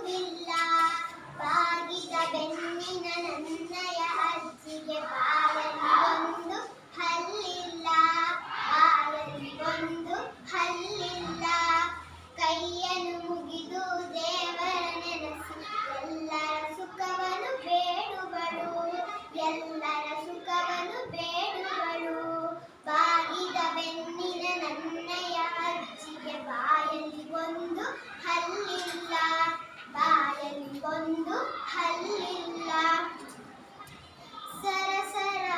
ಬೇಡುವಿಲ್ಲ. ಬಾಗಿದ ಬೆನ್ನಿನ ನನ್ನಯ ಅಜ್ಜಿಗೆ ಬಾಯಲ್ಲಿ ಒಂದು ಹಲ್ಲಿಲ್ಲ. ಬಾಯಲ್ಲಿ ಒಂದು ಹಲ್ಲಿಲ್ಲ. ಕೈಯನ್ನು ಮುಗಿದು ದೇವರ ನೆನೆಸಿ ಎಲ್ಲರ ಸುಖವನ್ನು ಬೇಡುವಳು. ಎಲ್ಲರ ಸುಖವನ್ನು ಬೇಡುವಳು. ಬಾಗಿದ ಬೆನ್ನಿನ ನನ್ನಯ ಅಜ್ಜಿಗೆ ಬಾಯಲ್ಲಿ ಒಂದು ಹಲ್ಲಿಲ್ಲ. ಬಾಯಲ್ಲಿ ಒಂದು ಹಲ್ಲಿಲ್ಲ. ಸರಸರ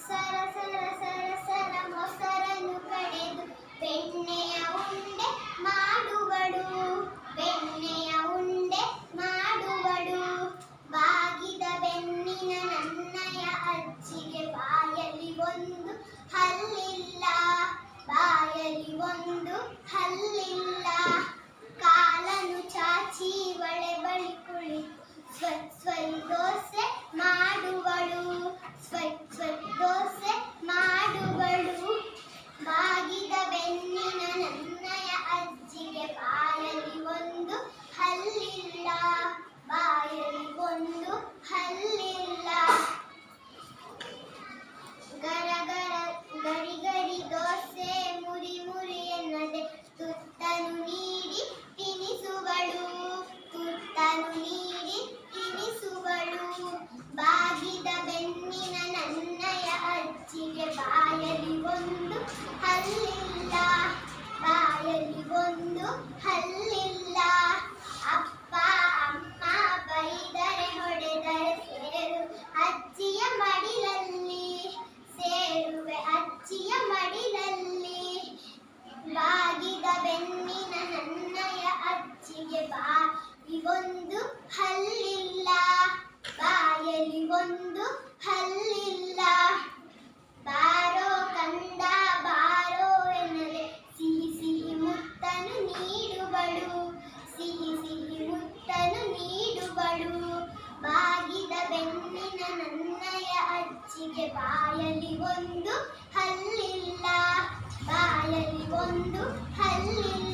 ಸರಸರ ಸರಸರ ಮೊಸರನ್ನು ಕಡೆದು ಬೆಣ್ಣೆಯ ಉಂಡೆ ಮಾಡುವಳು. ಬೆಣ್ಣೆಯ ಉಂಡೆ ಮಾಡುವಳು. ಬಾಗಿದ ಬೆನ್ನಿನ ನನ್ನಯ ಅಜ್ಜಿಗೆ ಬಾಯಲ್ಲಿ ಒಂದು ಹಲ್ಲಿಲ್ಲ. ಬಾಯಲ್ಲಿ ಒಂದು ಹಲ್ಲಿಲ್ಲ. ಕಾಲನು ಚಾಚಿ ಒಳೆ ಬಳಿ ಕುಳಿತು ಸ್ವೈ ದೋಸೆ ಮಾಡುವಳು. ಸ್ವೈ ದೋಸೆ ಮಾಡುವಳು. ಬಾಗಿದ ಬೆನ್ನಿನ ನನ್ನಯ ಅಜ್ಜಿಗೆ ಬಾಯಲ್ಲಿ ಒಂದು ಹಲ್ಲಿಲ್ಲ. ಬಾಯಲ್ಲಿ ಒಂದು ಹಲ್ಲಿಲ್ಲ. ಗರ ಗರ ಗರಿ ಗರಿ ದೋಸೆ ಮುರಿ ಮುರಿ ಎನ್ನದೆ ತುತ್ತನು ನೀಡಿ ತಿನಿಸುವಳು. ತುತ್ತನು ನೀಡಿ ತಿನಿಸುವಳು. ಬಾಗಿದ ಬೆನ್ನಿನ ನನ್ನಯ ಅಜ್ಜಿಗೆ ಬಾಯಲ್ಲಿ ಒಂದು ಹಲ್ಲಿಲ್ಲ. ಬಾಯಲ್ಲಿ ಒಂದು ಹಲ್ಲಿಲ್ಲ. ಅಪ್ಪ ಅಮ್ಮ ಬೈದರೆ ಹೊಡೆದರೆ ಸೇರು ಅಜ್ಜಿಯ ಮಡಿಲಲ್ಲಿ. ಸೇರುವೆ ಅಜ್ಜಿಯ ಮಡಿಲಲ್ಲಿ. ಬಾಗಿದ ಬೆನ್ನಿನ ನನ್ನಯ ಅಜ್ಜಿಗೆ ಬಾಯಿ ಒಂದು ಹಲ್ಲಿಲ್ಲ. ಬಾಯಲ್ಲಿ ಒಂದು ಹಲ್ಲಿಲ್ಲ. ಬಾರೋ ಕಂದ ಬಾರೋ ಎನ್ನದೆ ಸಿಹಿ ಸಿಹಿ ಮುತ್ತನು ನೀಡುವಳು. ಸಿಹಿ ಸಿಹಿ ಮುತ್ತನು ನೀಡುವಳು. ಬಾಗಿದ ಬೆನ್ನಿನ ನನ್ನಯ ಅಜ್ಜಿಗೆ ಬಾಯಲ್ಲಿ ಒಂದು ಹಲ್ಲಿಲ್ಲ. ಬಾಯಲ್ಲಿ ಒಂದು ಹಲ್ಲಿಲ್ಲ.